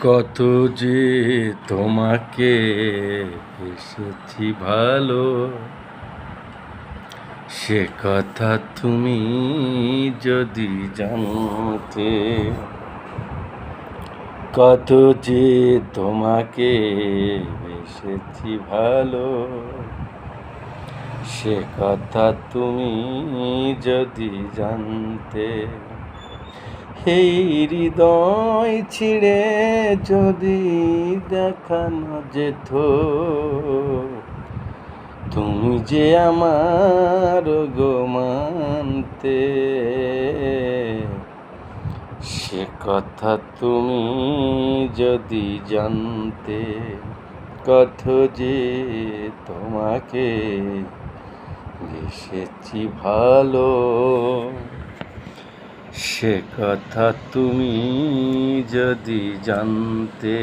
কত যে তোমাকে এসেছি ভালো, সে কথা তুমি যদি জানতে। কত যে তোমাকে এসেছি ভালো, সে কথা তুমি যদি জানতে। এই হৃদয় ছিঁড়ে যদি দেখানো যেত, তুমি যে আমার গো মানতে। সে কথা তুমি যদি জানতে। কত যে তোমাকে এসেছি ভালো, সে কথা তুমি যদি জানতে।